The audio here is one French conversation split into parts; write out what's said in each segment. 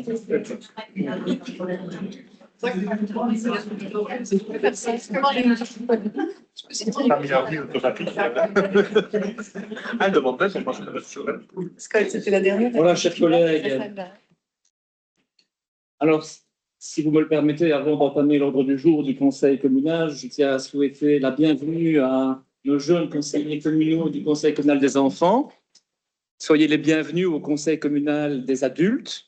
C'était la dernière. Voilà, chers collègues. Alors, si vous me le permettez, avant d'entamer l'ordre du jour du Conseil communal, je tiens à souhaiter la bienvenue à nos jeunes conseillers communaux du Conseil communal des enfants. Soyez les bienvenus au Conseil communal des adultes.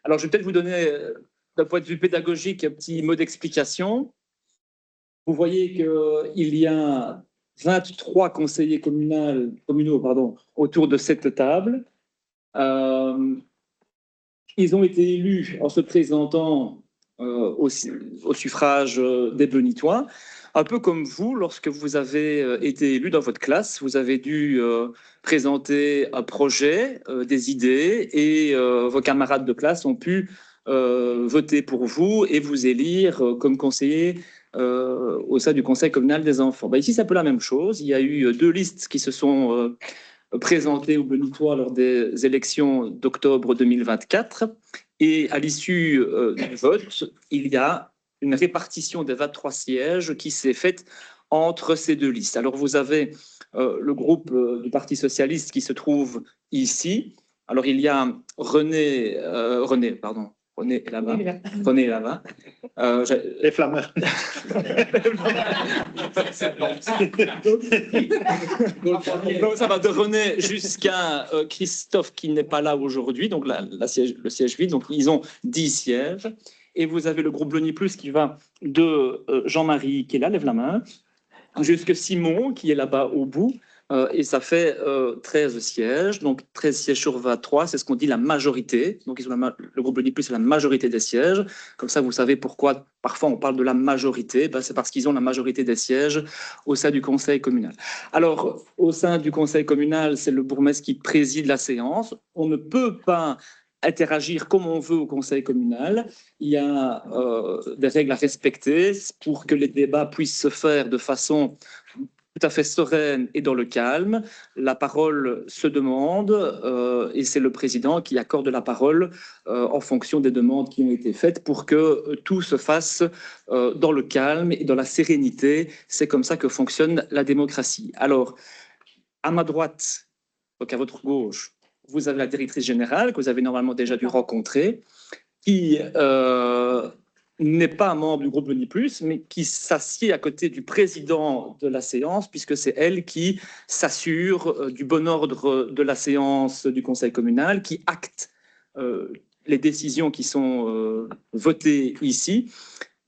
Alors, je vais peut-être vous donner, d'un point de vue pédagogique, un petit mot d'explication. Vous voyez qu'il y a 23 conseillers communaux autour de cette table. Ils ont été élus en se présentant au suffrage des Benitois. Un peu comme vous, lorsque vous avez été élu dans votre classe, vous avez dû présenter un projet, des idées, et vos camarades de classe ont pu voter pour vous et vous élire comme conseiller au sein du Conseil communal des enfants. Ben, ici, c'est un peu la même chose. Il y a eu deux listes qui se sont présentées aux Benitois lors des élections d'octobre 2024. Et à l'issue du vote, il y a une répartition des 23 sièges qui s'est faite entre ces deux listes. Alors, vous avez le groupe du Parti socialiste qui se trouve ici. Alors, il y a René est là-bas. René est là-bas. Les flammeurs. Donc, ça va de René jusqu'à Christophe qui n'est pas là aujourd'hui, donc le siège vide. Donc, ils ont 10 sièges. Et vous avez le groupe Bloni Plus qui va de Jean-Marie qui est là, lève la main, jusqu'à Simon qui est là-bas au bout. Et ça fait 13 sièges, donc 13 sièges sur 23, c'est ce qu'on dit la majorité. Donc ils ont le groupe Bloni Plus, c'est la majorité des sièges. Comme ça, vous savez pourquoi parfois on parle de la majorité. Ben, c'est parce qu'ils ont la majorité des sièges au sein du conseil communal. Alors, au sein du conseil communal, c'est le bourgmestre qui préside la séance. On ne peut pas interagir comme on veut au conseil communal. Il y a des règles à respecter pour que les débats puissent se faire de façon tout à fait sereine et dans le calme. La parole se demande et c'est le président qui accorde la parole en fonction des demandes qui ont été faites pour que tout se fasse dans le calme et dans la sérénité. C'est comme ça que fonctionne la démocratie. Alors, à ma droite, donc à votre gauche, vous avez la directrice générale que vous avez normalement déjà dû rencontrer, qui n'est pas un membre du groupe Bloni Plus, mais qui s'assied à côté du président de la séance, puisque c'est elle qui s'assure du bon ordre de la séance du conseil communal, qui acte les décisions qui sont votées ici.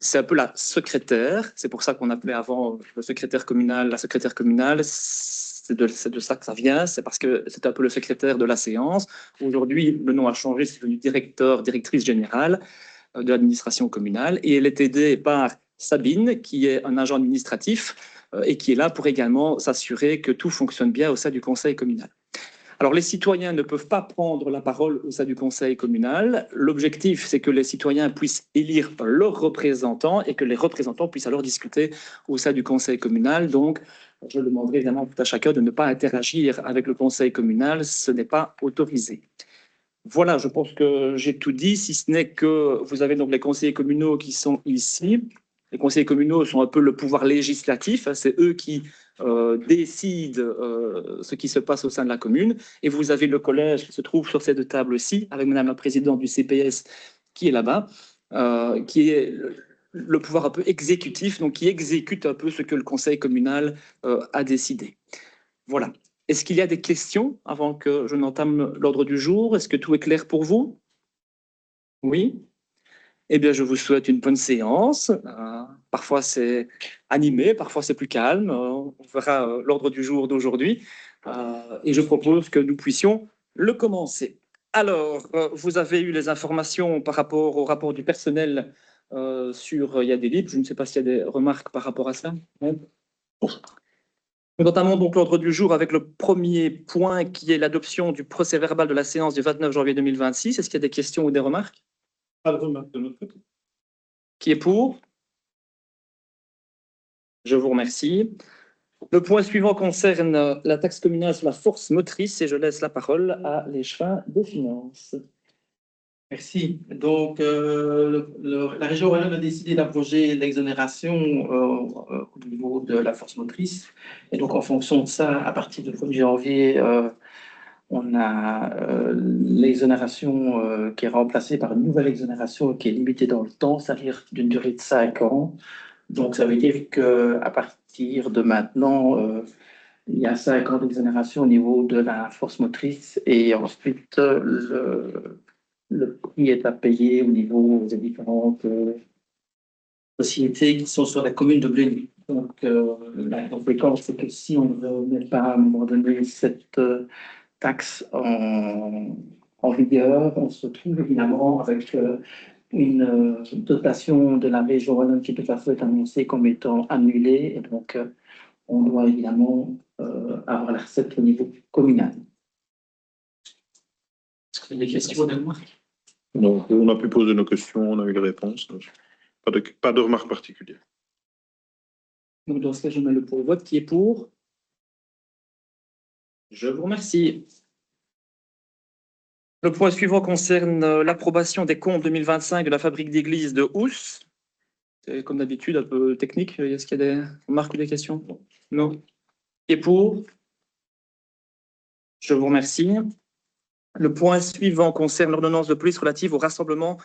C'est un peu la secrétaire, c'est pour ça qu'on appelait avant le secrétaire communal, la secrétaire communale. C'est de ça que ça vient, c'est parce que c'est un peu le secrétaire de la séance. Aujourd'hui, le nom a changé, c'est devenu directrice générale de l'administration communale, et elle est aidée par Sabine, qui est un agent administratif et qui est là pour également s'assurer que tout fonctionne bien au sein du conseil communal. Alors, les citoyens ne peuvent pas prendre la parole au sein du conseil communal. L'objectif, c'est que les citoyens puissent élire leurs représentants et que les représentants puissent alors discuter au sein du conseil communal. Donc, je demanderai évidemment tout à chacun de ne pas interagir avec le conseil communal, ce n'est pas autorisé. Voilà, je pense que j'ai tout dit, si ce n'est que vous avez donc les conseillers communaux qui sont ici. Les conseillers communaux sont un peu le pouvoir législatif, c'est eux qui décident ce qui se passe au sein de la commune. Et vous avez le collège qui se trouve sur cette table aussi, avec Madame la présidente du CPS qui est là-bas, qui est le pouvoir un peu exécutif, donc qui exécute un peu ce que le conseil communal a décidé. Voilà. Est-ce qu'il y a des questions avant que je n'entame l'ordre du jour? Est-ce que tout est clair pour vous? Oui? Eh bien, je vous souhaite une bonne séance. Parfois, c'est animé, parfois, c'est plus calme. On verra l'ordre du jour d'aujourd'hui. Et je propose que nous puissions le commencer. Alors, vous avez eu les informations par rapport au rapport du personnel sur Yadélib. Je ne sais pas s'il y a des remarques par rapport à ça. Nous entamons donc l'ordre du jour avec le premier point qui est l'adoption du procès-verbal de la séance du 29 janvier 2026. Est-ce qu'il y a des questions ou des remarques? Pas de remarques de notre côté. Qui est pour? Je vous remercie. Le point suivant concerne la taxe communale sur la force motrice et je laisse la parole à l'échevin des finances. Merci. Donc, la région Wallonne a décidé d'abroger l'exonération au niveau de la force motrice. Et donc, en fonction de ça, à partir du 1er janvier, on a l'exonération qui est remplacée par une nouvelle exonération qui est limitée dans le temps, c'est-à-dire d'une durée de 5 ans. Donc, ça veut dire qu'à partir de maintenant, il y a 5 ans d'exonération au niveau de la force motrice et ensuite, le prix est à payer au niveau des différentes sociétés qui sont sur la commune de Bleny. Donc, la conséquence, c'est que si on ne met pas à un moment donné cette taxe en vigueur, on se trouve évidemment avec une dotation de la région Wallonne qui de toute façon est annoncée comme étant annulée. Et donc, on doit évidemment avoir la recette au niveau communal. Est-ce que vous avez des questions, Delma? Donc, on a pu poser nos questions, on a eu les réponses. Donc, pas de remarques particulières. Donc, dans ce cas, je mets le pour le vote. Qui est pour? Je vous remercie. Le point suivant concerne l'approbation des comptes 2025 de la fabrique d'église de Housse. C'est comme d'habitude un peu technique. Est-ce qu'il y a des remarques ou des questions? Non. Qui est pour? Je vous remercie. Le point suivant concerne l'ordonnance de police relative au rassemblement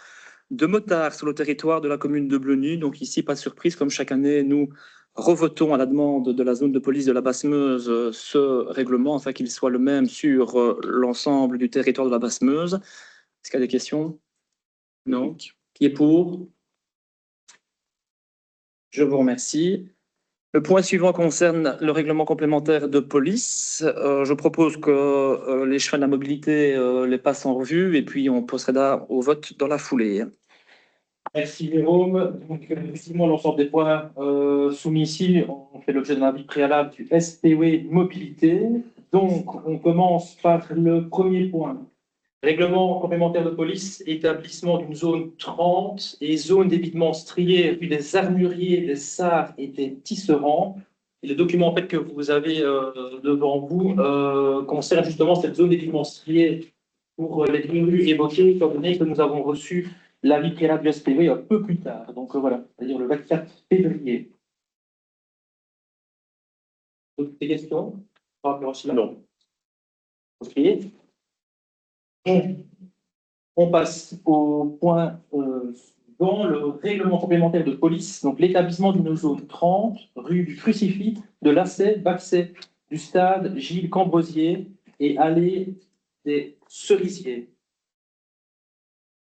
de motards sur le territoire de la commune de Bleny. Donc ici, pas de surprise, comme chaque année, nous revotons à la demande de la zone de police de la Basse-Meuse ce règlement, afin qu'il soit le même sur l'ensemble du territoire de la Basse-Meuse. Est-ce qu'il y a des questions? Non. Qui est pour? Je vous remercie. Le point suivant concerne le règlement complémentaire de police. Je propose que les chefs de la mobilité les passent en revue et puis on procédera au vote dans la foulée. Merci Jérôme. Donc, effectivement, l'ensemble des points soumis ici ont fait l'objet d'un avis préalable du SPW Mobilité. Donc, on commence par le premier point. Règlement complémentaire de police, établissement d'une zone 30 et zone d'évitement striée rue des Armuriers, des Sarres et des Tisserands. Et le document en fait, que vous avez devant vous concerne justement cette zone d'évitement striée pour les deux rues évoquées, étant donné que nous avons reçu l'avis préalable du SPV un peu plus tard. Donc voilà, c'est-à-dire le 24 février. D'autres questions par rapport à cela? Non. Ok. On passe au point suivant, le règlement complémentaire de police, donc l'établissement d'une zone 30, rue du Crucifix, de Lassay, Baxay, du stade Gilles Cambrosier et allée des Cerisiers.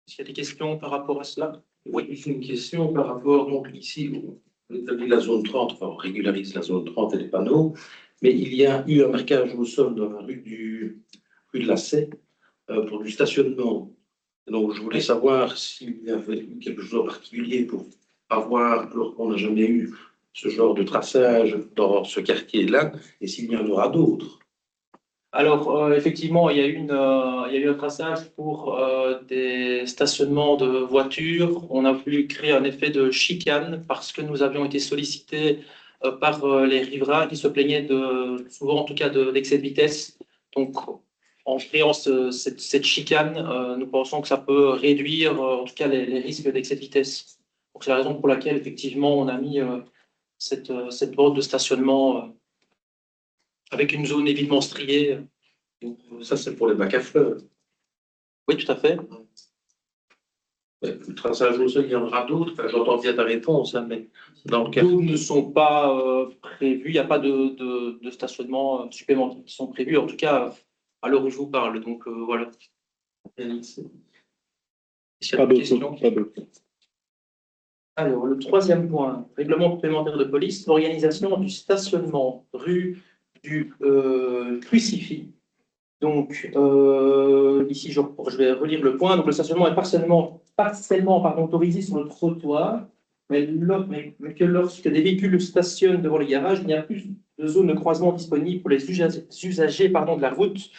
Est-ce qu'il y a des questions par rapport à cela? Oui, j'ai une question par rapport, donc ici, on établit la zone 30, enfin, on régularise la zone 30 et les panneaux, mais il y a eu un marquage au sol dans la rue de la Sey pour du stationnement. Donc, je voulais savoir s'il y avait eu quelque chose en particulier pour avoir, alors qu'on n'a jamais eu ce genre de traçage dans ce quartier-là, et s'il y en aura d'autres. Alors, effectivement, il y a eu un traçage pour des stationnements de voitures. On a voulu créer un effet de chicane parce que nous avions été sollicités par les riverains qui se plaignaient souvent en tout cas d'excès de vitesse. Donc, en créant cette chicane, nous pensons que ça peut réduire en tout cas les risques d'excès de vitesse. Donc, c'est la raison pour laquelle, effectivement, on a mis cette borne de stationnement avec une zone évidemment striée. Ça, c'est pour les bacs à fleurs. Oui, tout à fait. Le traçage au sol, il y en aura d'autres. Enfin, j'entends bien ta réponse, hein, mais dans le cas. D'autres ne sont pas prévus. Il n'y a pas de stationnement supplémentaires qui sont prévus, en tout cas à l'heure où je vous parle. Donc voilà. Est-ce qu'il y a Pas des d'autres. questions? Alors, le troisième point, règlement complémentaire de police, organisation du stationnement rue du Crucifix. Donc, ici, je vais relire le point. Donc, le stationnement est partiellement autorisé sur le trottoir, mais que lorsque des véhicules stationnent devant les garages, il n'y a plus de zone de croisement disponible pour les usagers de la route.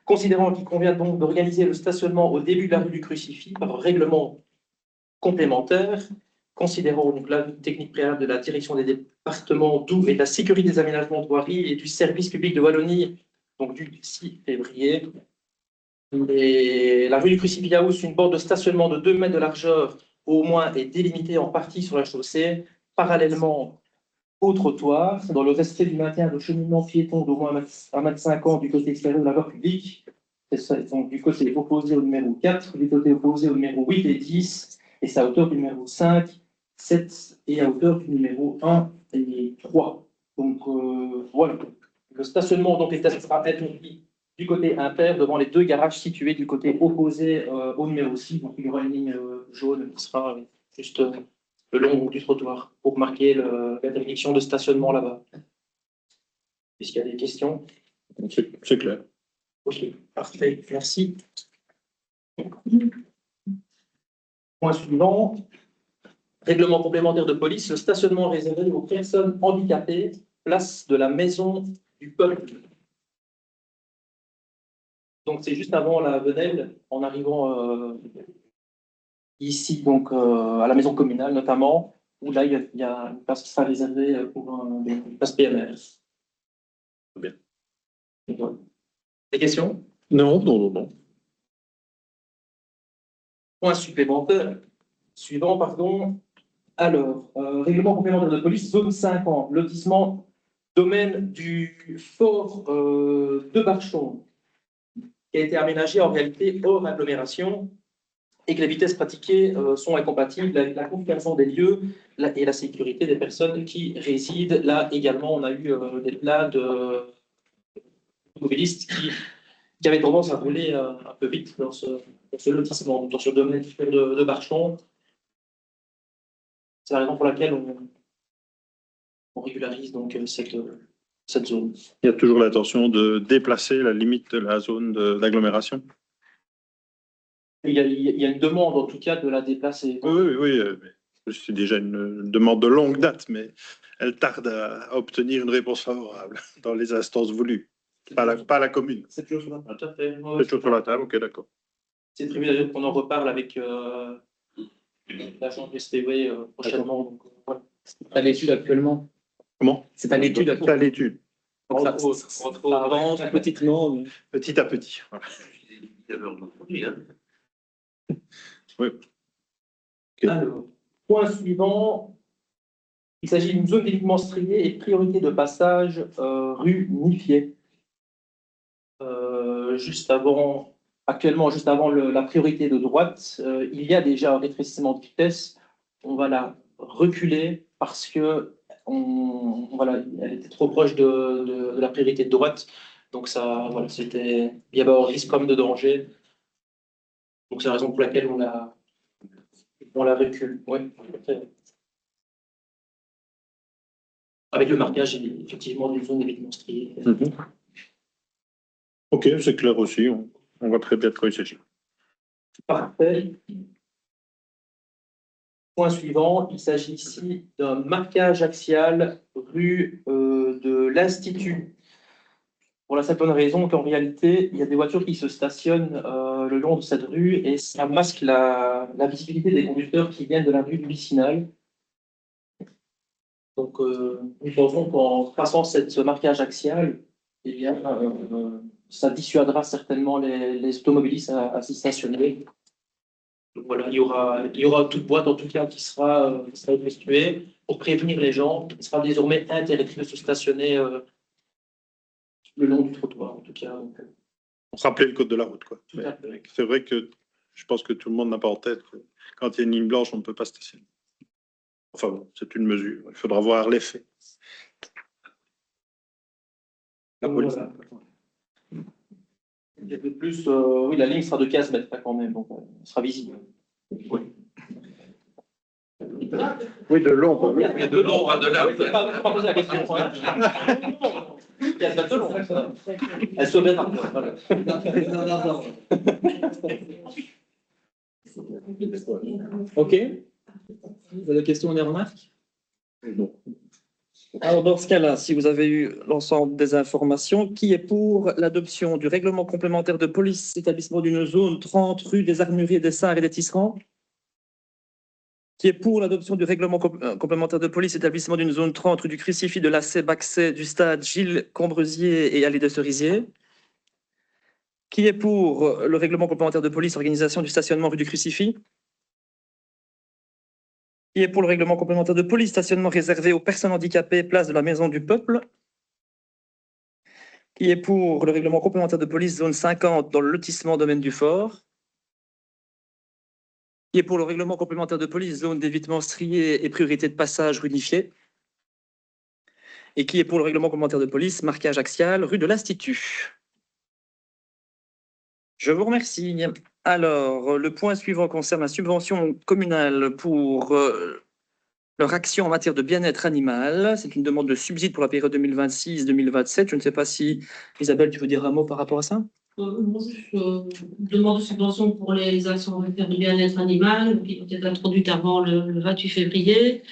Considérant qu'il convient donc d'organiser le stationnement au début de la rue du Crucifix par règlement complémentaire, considérant donc l'avis technique préalable de la direction des départements d'Où et de la sécurité des aménagements de voirie et du service public de Wallonie, donc du 6 février, La rue du Crucifix House, une borne de stationnement de 2 mètres de largeur au moins est délimitée en partie sur la chaussée, parallèlement au trottoir, dans le respect du maintien de cheminement piéton d'au moins 1,50 m du côté extérieur de la voie publique. C'est ça, donc du côté opposé au numéro 4, du côté opposé au numéro 8 et 10, et c'est à hauteur du numéro 5, 7 et à hauteur du numéro 1 et 3. Donc voilà. Le stationnement donc, sera interdit du côté impair devant les 2 garages situés du côté opposé au numéro 6. Donc il y aura une ligne jaune qui sera juste le long du trottoir pour marquer l'interdiction de stationnement là-bas. Est-ce qu'il y a des questions? C'est clair. Ok, parfait, merci. Point suivant. Règlement complémentaire de police, le stationnement réservé aux personnes handicapées, place de la maison du peuple. Donc c'est juste avant la Venelle, en arrivant ici, donc à la maison communale notamment, où là il y a une place qui sera réservée pour une place PMR. Bien. Des questions? Non, non, non, non. Point supplémentaire. Suivant, pardon. Alors, règlement complémentaire de police, zone 5 ans, lotissement, domaine du fort de Barchon, qui a été aménagé en réalité hors agglomération et que les vitesses pratiquées sont incompatibles avec la conservation des lieux et la sécurité des personnes qui résident. Là également, on a eu des plaintes d'automobilistes qui avaient tendance à rouler un peu vite dans ce lotissement, dans ce domaine de Barchon. C'est la raison pour laquelle on régularise donc cette zone. Il y a toujours l'intention de déplacer la limite de la zone d'agglomération. Il y a une demande en tout cas de la déplacer. Oui. C'est déjà une demande de longue date, mais elle tarde à obtenir une réponse favorable dans les instances voulues. Pas la commune. C'est toujours sur la table. Tout à fait. C'est toujours sur la table, ok, d'accord. C'est prévu d'ailleurs qu'on en reparle avec l'agent du STV prochainement. Donc, voilà. C'est à l'étude actuellement. Comment? C'est à l'étude C'est à actuellement. l'étude. Donc, ça avance petitement. Mais... Petit à petit. Voilà. Oui. Okay. Alors, point suivant. Il s'agit d'une zone d'évitement striée et priorité de passage rue Nifier. Actuellement, juste avant la priorité de droite, il y a déjà un rétrécissement de vitesse. On va la reculer parce que elle était trop proche de la priorité de droite. Donc ça, voilà, il y avait un risque comme de danger. Donc c'est la raison pour laquelle on la recule. Ouais. Avec le marquage effectivement d'une zone d'évitement striée. Ok, c'est clair aussi. On voit très bien de quoi il s'agit. Parfait. Point suivant, il s'agit ici d'un marquage axial rue de l'Institut. Pour la simple bonne raison qu'en réalité, il y a des voitures qui se stationnent le long de cette rue et ça masque la visibilité des conducteurs qui viennent de la rue du Vicinal. Donc, nous pensons qu'en passant ce marquage axial, eh bien, ça dissuadera certainement les automobilistes à s'y stationner. Donc voilà, il y aura toute boîte en tout cas qui sera effectuée pour prévenir les gens. Il sera désormais interdit de se stationner le long du trottoir en tout cas. Rappeler le code de la route, quoi. Tout à fait. C'est vrai que je pense que tout le monde n'a pas en tête que quand il y a une ligne blanche, on ne peut pas stationner. Enfin bon, c'est une mesure. Il faudra voir l'effet. La police. Voilà. Et de plus, oui, la ligne sera de 15 mètres quand même, donc elle sera visible. Oui. Oui, de long. Il y a de long à de là. Je ne vais pas poser la question. 15 mètres de long. Ça. Elle se met dans le voilà. Ok. Vous avez des questions ou des remarques? Non. Alors, dans ce cas-là, si vous avez eu l'ensemble des informations, qui est pour l'adoption du règlement complémentaire de police établissement d'une zone 30 rue des Armuriers, des Sarres et des Tisserands? Qui est pour l'adoption du règlement complémentaire de police établissement d'une zone 30 rue du Crucifix, de l'Assay, Baxay, du stade Gilles Combresier et allée des Cerisiers? Qui est pour le règlement complémentaire de police, organisation du stationnement rue du Crucifix? Qui est pour le règlement complémentaire de police, stationnement réservé aux personnes handicapées, place de la Maison du Peuple? Qui est pour le règlement complémentaire de police, zone 50, dans le lotissement domaine du Fort? Qui est pour le règlement complémentaire de police, zone d'évitement strié et priorité de passage rue Niffier? Et qui est pour le règlement complémentaire de police, marquage axial, rue de l'Institut? Je vous remercie. Alors, le point suivant concerne la subvention communale pour leur action en matière de bien-être animal. C'est une demande de subside pour la période 2026-2027. Je ne sais pas si, Isabelle, tu veux dire un mot par rapport à ça? Moi, je demande de subvention pour les actions en matière de bien-être animal, qui ont été introduites avant le 28 février.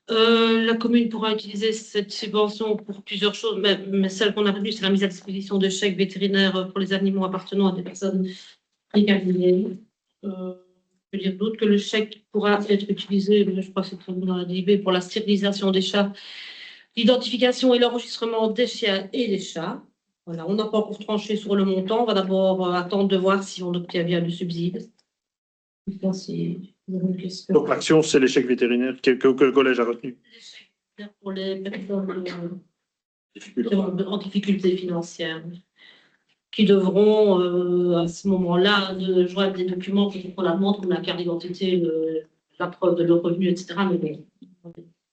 La commune pourra utiliser cette subvention pour plusieurs choses, mais celle qu'on a retenue, c'est la mise à disposition de chèques vétérinaires pour les animaux appartenant à des personnes précarisées. Je peux dire d'autre que le chèque pourra être utilisé, mais je crois que c'est dans la DIB, pour la stérilisation des chats, l'identification et l'enregistrement des chiens et des chats. Voilà, on n'a pas encore tranché sur le montant. On va d'abord attendre de voir si on obtient bien le subside. Je ne sais pas si vous avez une question. Donc l'action, c'est l'échec vétérinaire que le collège a retenu. Pour les personnes en difficulté financière, qui devront à ce moment-là joindre des documents pour la demande, comme la carte d'identité, la preuve de leur revenu, etc. Mais bon,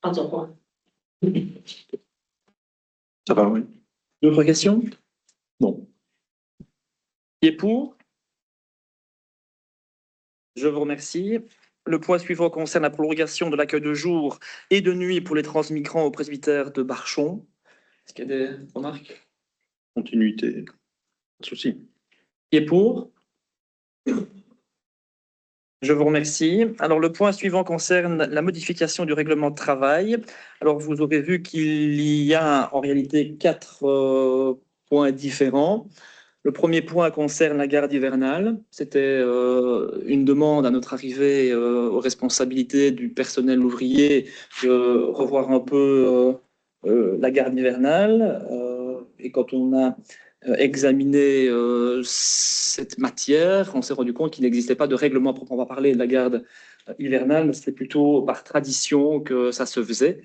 pas encore. Ça va, oui. D'autres questions? Bon. Qui est pour? Je vous remercie. Le point suivant concerne la prolongation de l'accueil de jour et de nuit pour les transmigrants au presbytère de Barchon. Est-ce qu'il y a des remarques? Continuité. Pas de souci. Qui est pour? Je vous remercie. Alors, le point suivant concerne la modification du règlement de travail. Alors, vous aurez vu qu'il y a en réalité 4 points différents. Le premier point concerne la garde hivernale. C'était une demande à notre arrivée aux responsabilités du personnel ouvrier de revoir un peu la garde hivernale. Et quand on a examiné cette matière, on s'est rendu compte qu'il n'existait pas de règlement proprement parler de la garde hivernale, mais c'était plutôt par tradition que ça se faisait.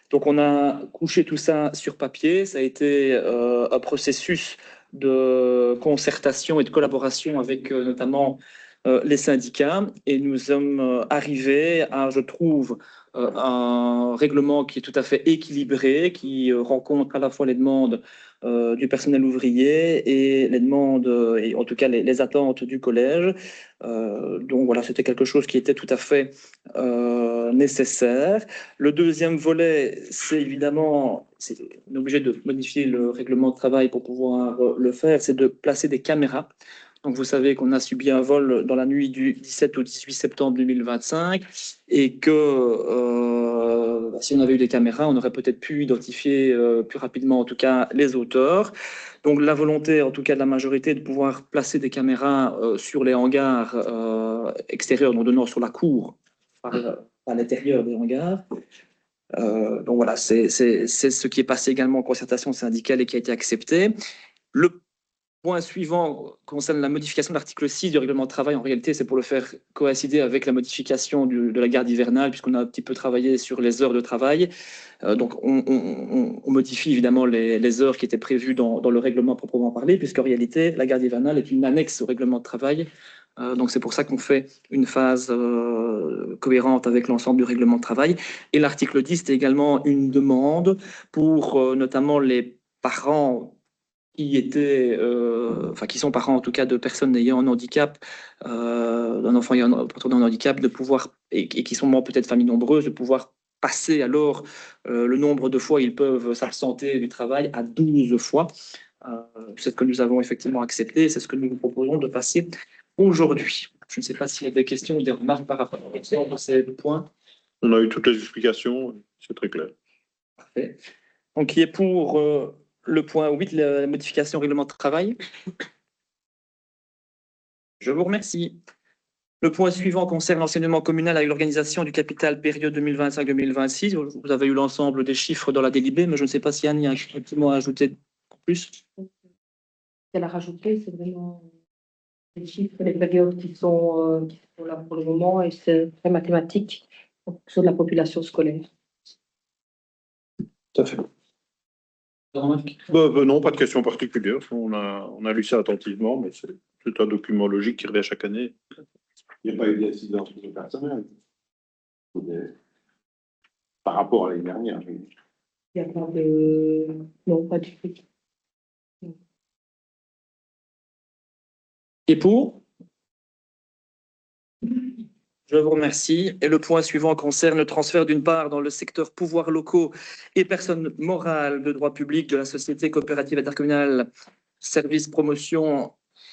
Donc on a couché tout ça sur papier, ça a été un processus de concertation et de collaboration avec notamment les syndicats, et nous sommes arrivés à, je trouve, un règlement qui est tout à fait équilibré, qui rencontre à la fois les demandes du personnel ouvrier et les demandes, et en tout cas les attentes du collège. Donc voilà, c'était quelque chose qui était tout à fait nécessaire. Le deuxième volet, c'est évidemment, on est obligé de modifier le règlement de travail pour pouvoir le faire, c'est de placer des caméras. Donc, vous savez qu'on a subi un vol dans la nuit du 17 au 18 septembre 2025 et que si on avait eu des caméras, on aurait peut-être pu identifier plus rapidement, en tout cas, les auteurs. Donc, la volonté, en tout cas, de la majorité, de pouvoir placer des caméras sur les hangars extérieurs, donc donnant sur la cour, par l'intérieur des hangars. Donc, voilà, c'est ce qui est passé également en concertation syndicale et qui a été accepté. Le point suivant concerne la modification de l'article 6 du règlement de travail. En réalité, c'est pour le faire coïncider avec la modification de la garde hivernale, puisqu'on a un petit peu travaillé sur les heures de travail. Donc, on modifie évidemment les heures qui étaient prévues dans le règlement proprement parlé, puisqu'en réalité, la garde hivernale est une annexe au règlement de travail. Donc, c'est pour ça qu'on fait une phase cohérente avec l'ensemble du règlement de travail. Et l'article 10, c'est également une demande pour notamment les parents qui sont parents en tout cas de personnes ayant un handicap, d'un enfant portant un handicap, de pouvoir, et qui sont peut-être familles nombreuses, de pouvoir passer alors le nombre de fois ils peuvent s'absenter du travail à 12 fois. C'est ce que nous avons effectivement accepté, c'est ce que nous vous proposons de passer aujourd'hui. Je ne sais pas s'il y a des questions ou des remarques par rapport à ces points. On a eu toutes les explications, c'est très clair. Parfait. Donc, qui est pour le point 8, la modification règlement de travail? Je vous remercie. Le point suivant concerne l'enseignement communal avec l'organisation du capital période 2025-2026. Vous avez eu l'ensemble des chiffres dans la délibée, mais je ne sais pas si Anne y a un petit mot à ajouter plus. Elle a rajouté, c'est vraiment les chiffres, les périodes qui sont là pour le moment, et c'est très mathématique en fonction de la population scolaire. Tout à fait. Non, pas de question particulière. On a lu ça attentivement, mais c'est un document logique qui revient chaque année. Il n'y a pas eu d'incidence sur le personnel. Par rapport à l'année dernière. Il n'y a pas de... Non, pas du tout. Et pour? Je vous remercie. Et le point suivant concerne le transfert d'une part dans le secteur pouvoirs locaux et personnes morales de droit public de la société coopérative intercommunale Service Promotion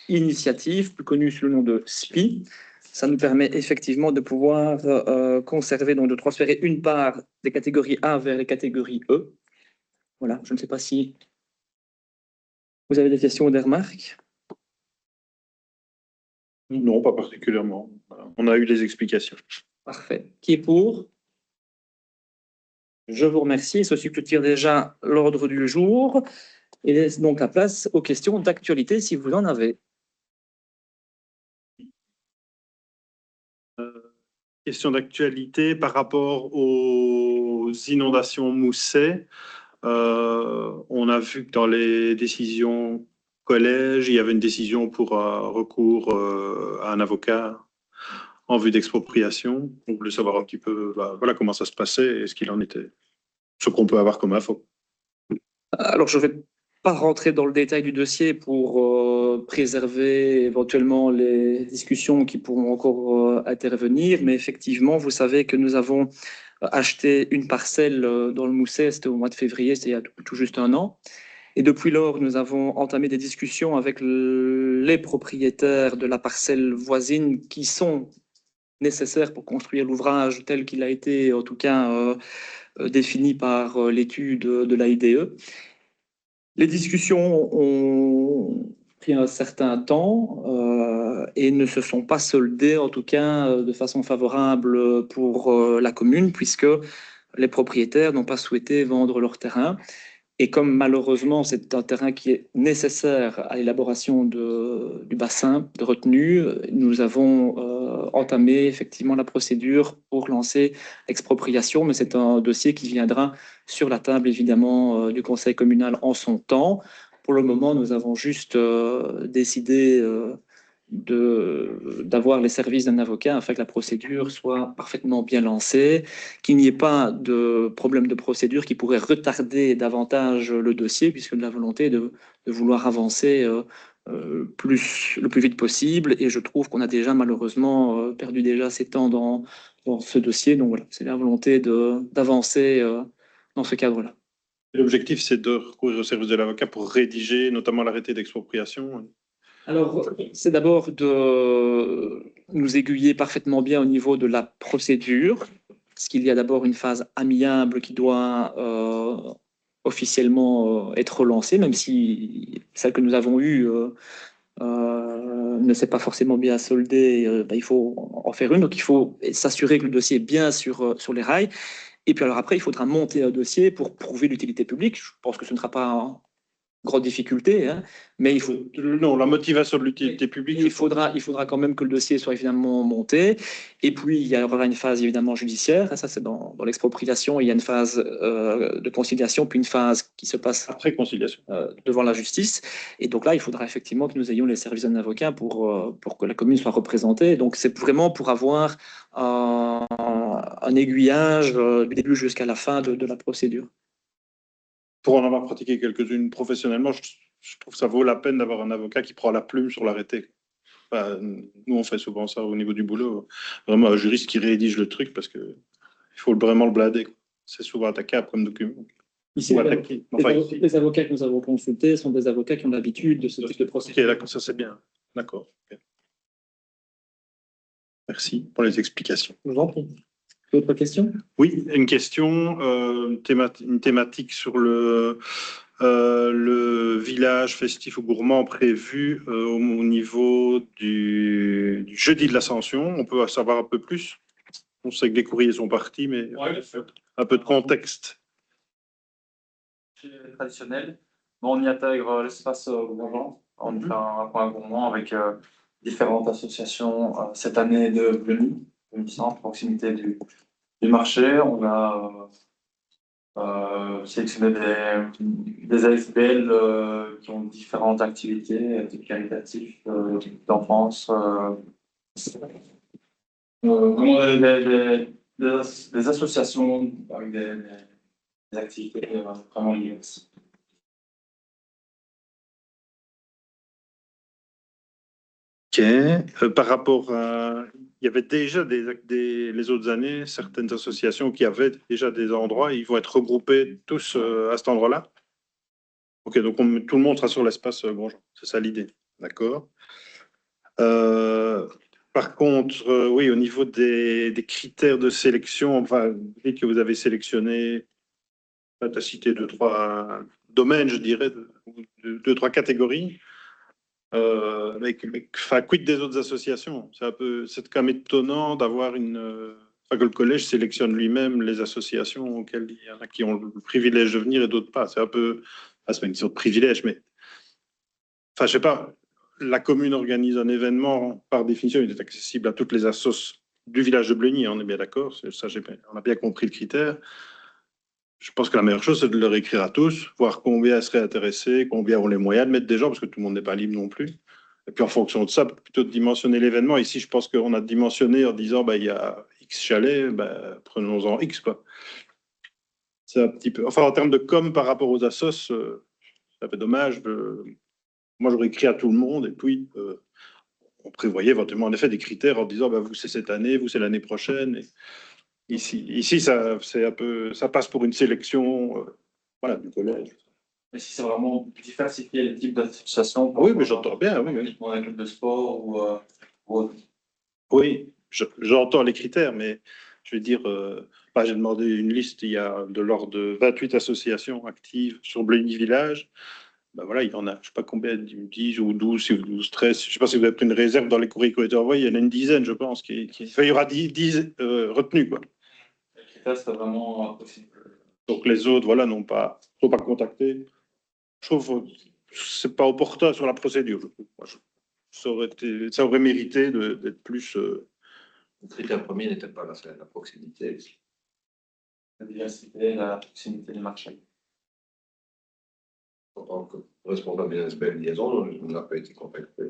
Initiative, plus connue sous le nom de SPI. Ça nous permet effectivement de pouvoir conserver, donc de transférer une part des catégories A vers les catégories E. Voilà, je ne sais pas si vous avez des questions ou des remarques. Non, pas particulièrement. Voilà. On a eu les explications. Parfait. Qui est pour? Je vous remercie. Ceci clôture déjà l'ordre du jour et laisse donc la place aux questions d'actualité si vous en avez. Question d'actualité par rapport aux inondations Mousset. On a vu que dans les décisions collège, il y avait une décision pour recours à un avocat en vue d'expropriation. On voulait savoir un petit peu voilà, comment ça se passait et ce qu'il en était, ce qu'on peut avoir comme info. Alors, je ne vais pas rentrer dans le détail du dossier pour préserver éventuellement les discussions qui pourront encore intervenir, mais effectivement, vous savez que nous avons acheté une parcelle dans le Mousset, c'était au mois de février, c'était il y a tout juste un an. Et depuis lors, nous avons entamé des discussions avec les propriétaires de la parcelle voisine qui sont nécessaires pour construire l'ouvrage tel qu'il a été, en tout cas, défini par l'étude de l'AIDE. Les discussions ont pris un certain temps et ne se sont pas soldées, en tout cas, de façon favorable pour la commune, puisque les propriétaires n'ont pas souhaité vendre leur terrain. Et comme malheureusement c'est un terrain qui est nécessaire à l'élaboration du bassin de retenue, nous avons entamé effectivement la procédure pour lancer l'expropriation, mais c'est un dossier qui viendra sur la table évidemment du conseil communal en son temps. Pour le moment, nous avons juste décidé d'avoir les services d'un avocat afin que la procédure soit parfaitement bien lancée, qu'il n'y ait pas de problème de procédure qui pourrait retarder davantage le dossier, puisque de la volonté de vouloir avancer le plus vite possible. Et je trouve qu'on a déjà malheureusement perdu déjà assez de temps dans ce dossier. Donc voilà, c'est la volonté d'avancer dans ce cadre-là. L'objectif, c'est de recourir au service de l'avocat pour rédiger notamment l'arrêté d'expropriation. Alors, c'est d'abord de nous aiguiller parfaitement bien au niveau de la procédure, parce qu'il y a d'abord une phase amiable qui doit officiellement être relancée, même si celle que nous avons eue ne s'est pas forcément bien soldée, il faut en faire une. Donc, il faut s'assurer que le dossier est bien sur les rails. Et puis alors après, il faudra monter un dossier pour prouver l'utilité publique. Je pense que ce ne sera pas grande difficulté, hein, mais il faut... Non, la motivation de l'utilité publique. Il faudra quand même que le dossier soit évidemment monté. Et puis, il y aura une phase évidemment judiciaire. Ça, c'est dans l'expropriation. Il y a une phase de conciliation, puis une phase qui se passe après conciliation devant la justice. Et donc là, il faudra effectivement que nous ayons les services d'un avocat pour que la commune soit représentée. Donc, c'est vraiment pour avoir un aiguillage du début jusqu'à la fin de la procédure. Pour en avoir pratiqué quelques-unes professionnellement, je trouve que ça vaut la peine d'avoir un avocat qui prend la plume sur l'arrêté. Enfin, nous, on fait souvent ça au niveau du boulot. Vraiment, un juriste qui rédige le truc parce qu'il faut vraiment le blader. C'est souvent attaqué après un document. Ici, les avocats que nous avons consultés sont des avocats qui ont l'habitude de ce type de procédure. Ok, d'accord, ça c'est bien. D'accord. Okay. Merci pour les explications. Je vous en prie. D'autres questions? Oui, une question, une thématique sur le village festif ou gourmand prévu au niveau du jeudi de l'Ascension. On peut en savoir un peu plus? On sait que les courriers sont partis, mais un peu de contexte. C'est traditionnel. Bon, on y intègre l'espace gourmand. On fait un coin gourmand avec différentes associations cette année de Bleuny, Centre, proximité du marché. On a sélectionné des AFBL qui ont différentes activités, type caritatif, d'enfance. Vraiment des associations avec des activités vraiment diverses. Ok. Par rapport à... Il y avait déjà les autres années, certaines associations qui avaient déjà des endroits, ils vont être regroupés tous à cet endroit-là. Ok, donc tout le monde sera sur l'espace Grosjean. C'est ça l'idée. D'accord. Par contre, oui, au niveau des critères de sélection, enfin, vous dites que vous avez sélectionné, tu as cité 2-3 domaines, je dirais, 2-3 catégories. Enfin, quid des autres associations? C'est quand même étonnant d'avoir enfin, que le collège sélectionne lui-même les associations auxquelles il y en a qui ont le privilège de venir et d'autres pas. C'est un peu, c'est pas une question de privilège, mais enfin, je sais pas. La commune organise un événement, par définition, il est accessible à toutes les assos du village de Bleugny, on est bien d'accord, on a bien compris le critère. Je pense que la meilleure chose, c'est de leur écrire à tous, voir combien seraient intéressés, combien ont les moyens de mettre des gens, parce que tout le monde n'est pas libre non plus. Et puis en fonction de ça, plutôt de dimensionner l'événement. Ici, je pense qu'on a dimensionné en disant, il y a X chalets, prenons-en X, quoi. C'est un petit peu... Enfin, en termes de com par rapport aux assos, c'est un peu dommage. Moi, j'aurais écrit à tout le monde, et puis on prévoyait éventuellement en effet des critères en disant, vous, c'est cette année, vous, c'est l'année prochaine. Et ici c'est un peu, ça passe pour une sélection voilà, du collège. Mais si c'est vraiment diversifier les types d'associations. Oui, mais j'entends bien, oui. Pour un club de sport ou autre. Oui, j'entends les critères, mais je veux dire, j'ai demandé une liste, il y a de l'ordre de 28 associations actives sur Bleugny Village. Voilà, il y en a, je ne sais pas combien, 10 ou 12, 12, 13. Je ne sais pas si vous avez pris une réserve dans les courriers qui ont été envoyés. Il y en a une dizaine, je pense. Enfin, il y aura 10 retenus, quoi. Les critères, c'est vraiment impossible. Donc les autres, voilà, sont pas contactés. Je trouve que ce n'est pas opportun sur la procédure. Ça aurait mérité d'être plus. Le critère premier n'était pas là, c'est la proximité. La diversité, la proximité du marché. En tant que responsable d'une SBL liaison, on n'a pas été contacté.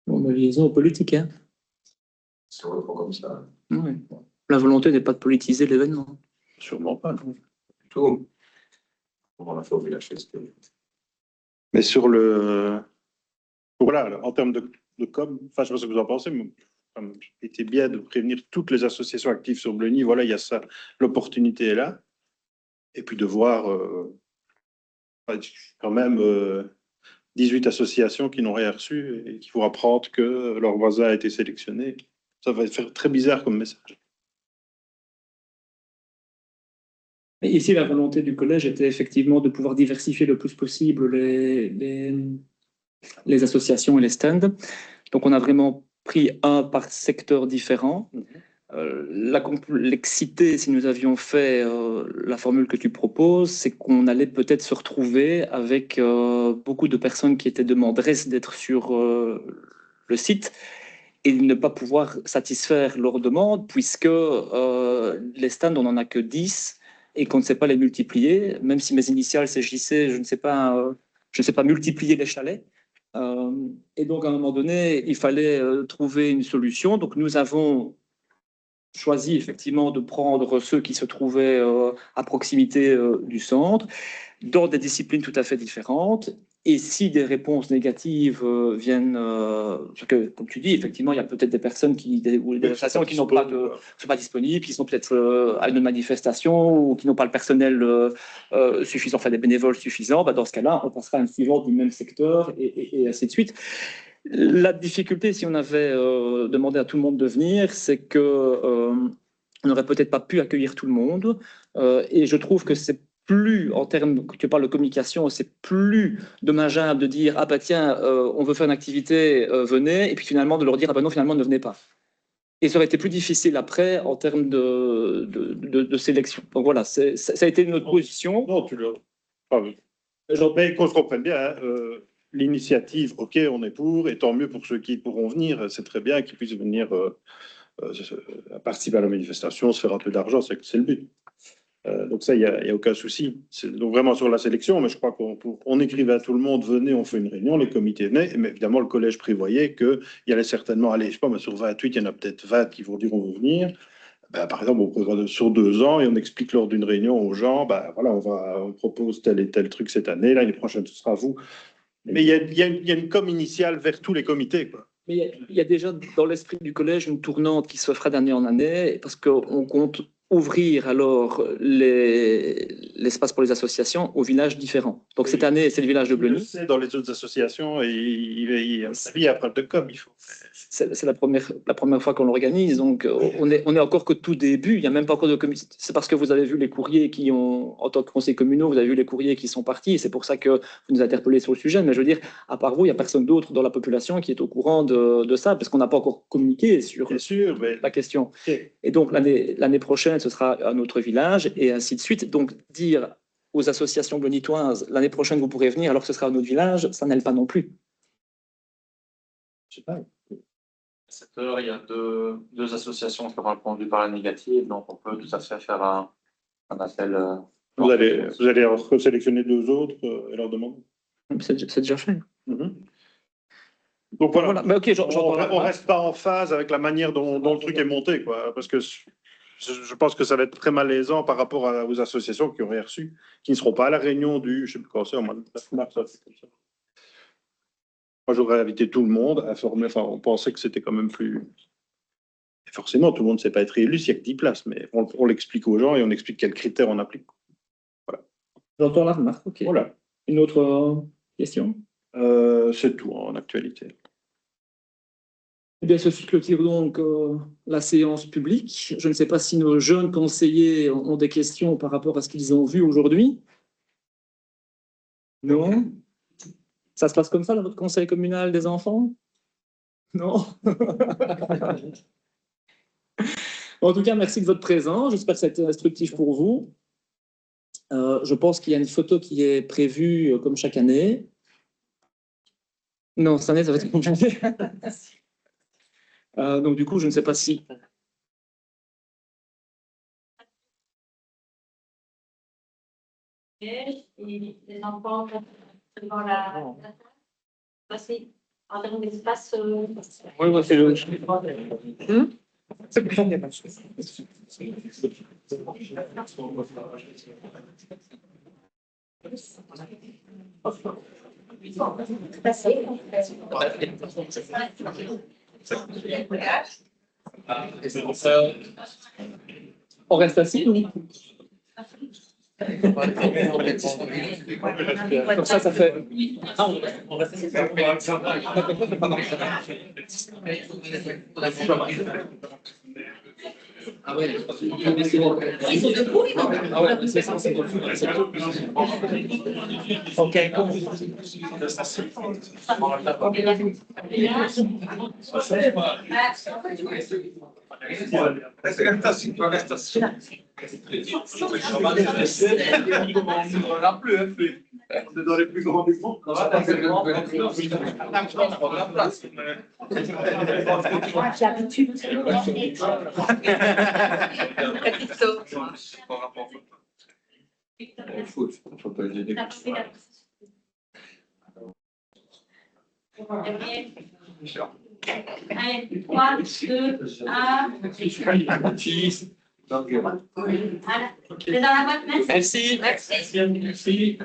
Bon, mais liaison politique, hein. Si on le prend comme ça. Oui. La volonté n'est pas de politiser l'événement. Sûrement pas. Non. Du tout. On l'a fait au village. Mais sur le. Voilà, en termes de com, enfin, je ne sais pas ce que vous en pensez, mais il était bien de prévenir toutes les associations actives sur Bleugny. Voilà, il y a ça, l'opportunité est là. Et puis de voir quand même 18 associations qui n'ont rien reçu et qui vont apprendre que leur voisin a été sélectionné. Ça va faire très bizarre comme message. Mais ici, la volonté du collège était effectivement de pouvoir diversifier le plus possible les associations et les stands. Donc, on a vraiment pris un par secteur différent. La complexité, si nous avions fait la formule que tu proposes, c'est qu'on allait peut-être se retrouver avec beaucoup de personnes qui étaient demanderesses d'être sur le site et ne pas pouvoir satisfaire leurs demandes, puisque les stands, on n'en a que 10 et qu'on ne sait pas les multiplier. Même si mes initiales, c'est JC, je ne sais pas multiplier les chalets. Et donc, à un moment donné, il fallait trouver une solution. Donc, nous avons choisi effectivement de prendre ceux qui se trouvaient à proximité du centre, dans des disciplines tout à fait différentes. Et si des réponses négatives viennent, parce que, comme tu dis, effectivement, il y a peut-être des personnes ou des associations qui n'ont pas sont pas disponibles, qui sont peut-être à une manifestation ou qui n'ont pas le personnel suffisant, enfin des bénévoles suffisants. Dans ce cas-là, on passera à un suivant du même secteur et ainsi de suite. La difficulté, si on avait demandé à tout le monde de venir, c'est que on n'aurait peut-être pas pu accueillir tout le monde. Et je trouve que c'est plus, en termes, tu parles de communication, c'est plus dommageable de dire ah bah tiens, on veut faire une activité, venez, et puis finalement de leur dire ah bah non, finalement ne venez pas. Et ça aurait été plus difficile après en termes de sélection. Donc voilà, ça a été notre position. Non, tu le. Mais qu'on se comprenne bien, hein, l'initiative, ok, on est pour, et tant mieux pour ceux qui pourront venir. C'est très bien qu'ils puissent venir participer à la manifestation, se faire un peu d'argent, c'est le but. Donc ça, il y a aucun souci. Donc vraiment sur la sélection, mais je crois qu'on écrivait à tout le monde, venez, on fait une réunion, les comités venaient, mais évidemment le collège prévoyait qu'il y allait certainement, allez, je sais pas, mais sur 28, il y en a peut-être 20 qui vont dire on veut venir. Ben, par exemple, on prévoit sur 2 ans et on explique lors d'une réunion aux gens, ben voilà, on propose tel et tel truc cette année, l'année prochaine ce sera vous. Mais il y a une com initiale vers tous les comités, quoi. Mais il y a déjà dans l'esprit du collège une tournante qui se fera d'année en année, parce qu'on compte ouvrir alors l'espace pour les associations aux villages différents. Donc cette année, c'est le village de Bleuny. C'est dans les autres associations et il y a preuve de com, il faut. C'est la première fois qu'on l'organise, donc on est encore qu'au tout début, il n'y a même pas encore de comité. C'est parce que vous avez vu les courriers qui ont, en tant que conseil communaux, vous avez vu les courriers qui sont partis, et c'est pour ça que vous nous interpellez sur le sujet, mais je veux dire, à part vous, il n'y a personne d'autre dans la population qui est au courant de ça, parce qu'on n'a pas encore communiqué sur la question. Okay. Et donc l'année prochaine, ce sera un autre village, et ainsi de suite. Donc dire aux associations blonitoises, l'année prochaine vous pourrez venir alors que ce sera un autre village, ça n'aide pas non plus. Je sais pas. À cette heure, il y a deux associations qui ont répondu par la négative, donc on peut tout à fait faire un appel. Vous allez sélectionner 2 autres et leur demander. C'est déjà fait. Mm-hmm. Donc voilà. Mais okay, on reste pas en phase avec la manière dont le truc est monté, quoi, parce que je pense que ça va être très malaisant par rapport aux associations qui auraient reçu, qui ne seront pas à la réunion du, je sais plus quand c'est, au mois de mars. Moi, j'aurais invité tout le monde à former. Enfin, on pensait que c'était quand même plus. Et forcément, tout le monde ne sait pas être réélu s'il n'y a que 10 places, mais on l'explique aux gens et on explique quels critères on applique. Voilà. J'entends la remarque. Ok. Voilà. Une autre question? C'est tout en actualité. Eh bien, ceci clôture donc la séance publique. Je ne sais pas si nos jeunes conseillers ont des questions par rapport à ce qu'ils ont vu aujourd'hui. Non? Ça se passe comme ça dans votre conseil communal des enfants? Non? En tout cas, merci de votre présence. J'espère que ça a été instructif pour vous. Je pense qu'il y a une photo qui est prévue comme chaque année. Non, cette année, ça va être compliqué. Donc, du coup, je ne sais pas si... Et les enfants devant la passer en termes d'espace. Oui, c'est le... C'est pour ça qu'il n'y a pas de chose. On reste assis, nous? Comme ça fait... Ah, on reste assis. Ah ouais, ils sont debout, ils vont. Ah ouais, c'est ça, c'est tout. Ok, C'est dans les plus grands du monde. L'habitude. Allez, 3, 2, 1. Voilà. C'est dans la boîte, merci. Merci. Merci.